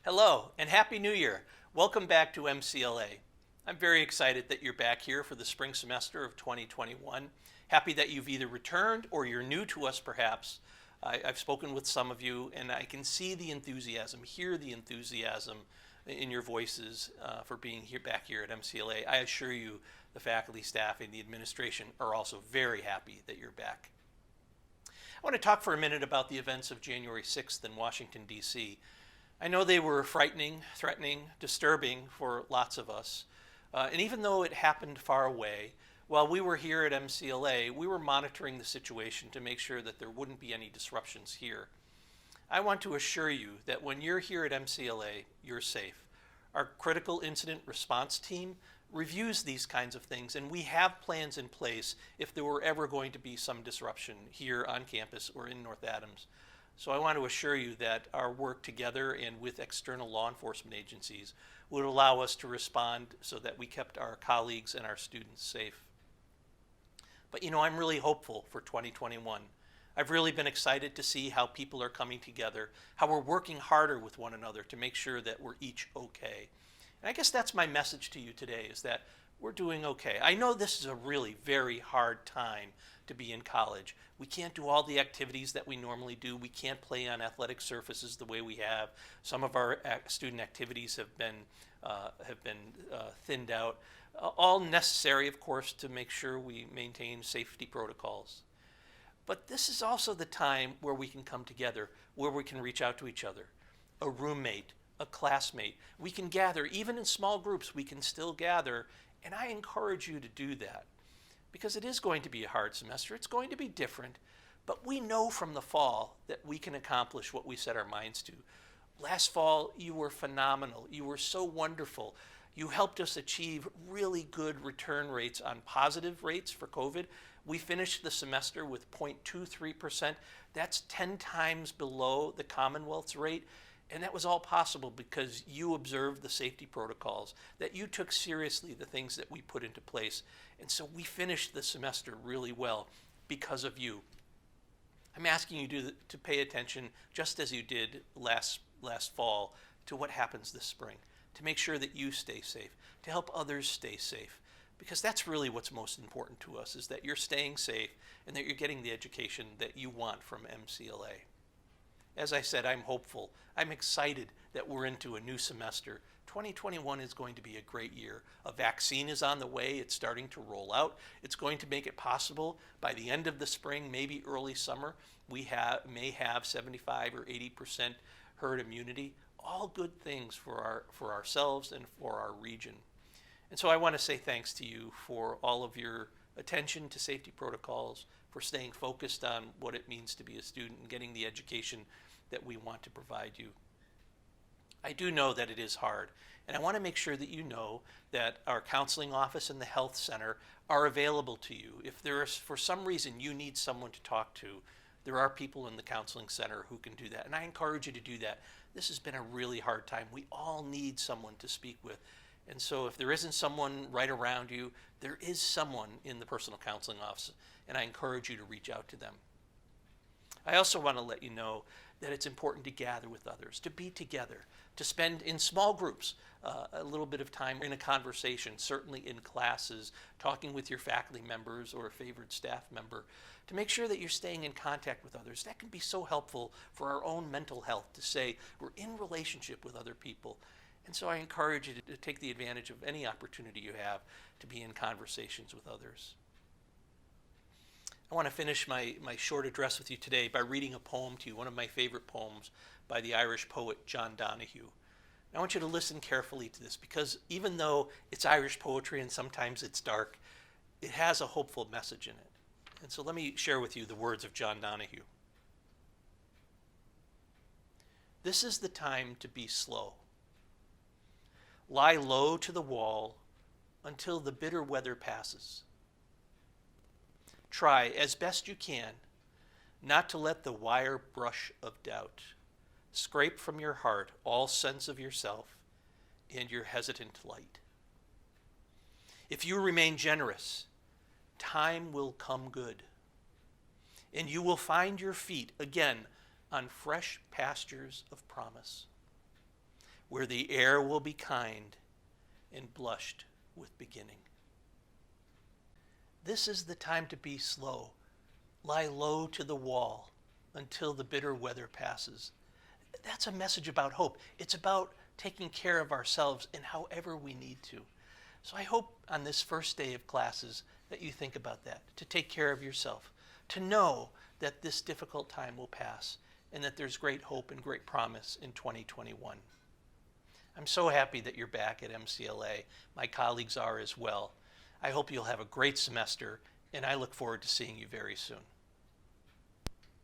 Hello and Happy New Year. Welcome back to MCLA. I'm very excited that you're back here for the spring semester of 2021. Happy that you've either returned or you're new to us perhaps. I've spoken with some of you and I can see the enthusiasm, hear the enthusiasm in your voices for being back here at MCLA. I assure you the faculty, staff, and the administration are also very happy that you're back. I want to talk for a minute about the events of January 6th in Washington, D.C. I know they were frightening, threatening, disturbing for lots of us. And even though it happened far away, while we were here at MCLA, we were monitoring the situation to make sure that there wouldn't be any disruptions here. I want to assure you that when you're here at MCLA, you're safe. Our critical incident response team reviews these kinds of things, and we have plans in place if there were ever going to be some disruption here on campus or in North Adams. So I want to assure you that our work together and with external law enforcement agencies would allow us to respond so that we kept our colleagues and our students safe. But I'm really hopeful for 2021. I've really been excited to see how people are coming together, how we're working harder with one another to make sure that we're each okay. And I guess that's my message to you today, is that we're doing okay. I know this is a really very hard time to be in college. We can't do all the activities that we normally do. We can't play on athletic surfaces the way we have. Some of our student activities have been thinned out. All necessary, of course, to make sure we maintain safety protocols. But this is also the time where we can come together, where we can reach out to each other. A roommate, a classmate. We can gather, even in small groups, we can still gather, and I encourage you to do that. Because it is going to be a hard semester, it's going to be different, but we know from the fall that we can accomplish what we set our minds to. Last fall, you were phenomenal. You were so wonderful. You helped us achieve really good return rates on positive rates for COVID. We finished the semester with 0.23%. That's 10 times below the Commonwealth's rate. And that was all possible because you observed the safety protocols, that you took seriously the things that we put into place. And so we finished the semester really well because of you. I'm asking you to pay attention, just as you did last fall, to what happens this spring, to make sure that you stay safe, to help others stay safe. Because that's really what's most important to us, is that you're staying safe and that you're getting the education that you want from MCLA. As I said, I'm hopeful. I'm excited that we're into a new semester. 2021 is going to be a great year. A vaccine is on the way. It's starting to roll out. It's going to make it possible by the end of the spring, maybe early summer, we may have 75 or 80% herd immunity. All good things for ourselves and for our region. And so I want to say thanks to you for all of your attention to safety protocols, for staying focused on what it means to be a student and getting the education that we want to provide you. I do know that it is hard, and I want to make sure that you know that our counseling office and the health center are available to you. If there is, for some reason, you need someone to talk to, there are people in the counseling center who can do that, and I encourage you to do that. This has been a really hard time. We all need someone to speak with. And so if there isn't someone right around you, there is someone in the personal counseling office, and I encourage you to reach out to them. I also want to let you know that it's important to gather with others, to be together, to spend in small groups a little bit of time in a conversation, certainly in classes, talking with your faculty members or a favored staff member, to make sure that you're staying in contact with others. That can be so helpful for our own mental health, to say we're in relationship with other people. And so I encourage you to take the advantage of any opportunity you have to be in conversations with others. I want to finish my short address with you today by reading a poem to you, one of my favorite poems by the Irish poet John Donahue. I want you to listen carefully to this, because even though it's Irish poetry and sometimes it's dark, it has a hopeful message in it. And so let me share with you the words of John Donahue. This is the time to be slow. Lie low to the wall until the bitter weather passes. Try, as best you can, not to let the wire brush of doubt scrape from your heart all sense of yourself and your hesitant light. If you remain generous, time will come good, and you will find your feet again on fresh pastures of promise. where the air will be kind and blushed with beginning. This is the time to be slow. Lie low to the wall until the bitter weather passes. That's a message about hope. It's about taking care of ourselves in however we need to. So I hope on this first day of classes that you think about that, to take care of yourself, to know that this difficult time will pass and that there's great hope and great promise in 2021. I'm so happy that you're back at MCLA. My colleagues are as well. I hope you'll have a great semester, and I look forward to seeing you very soon.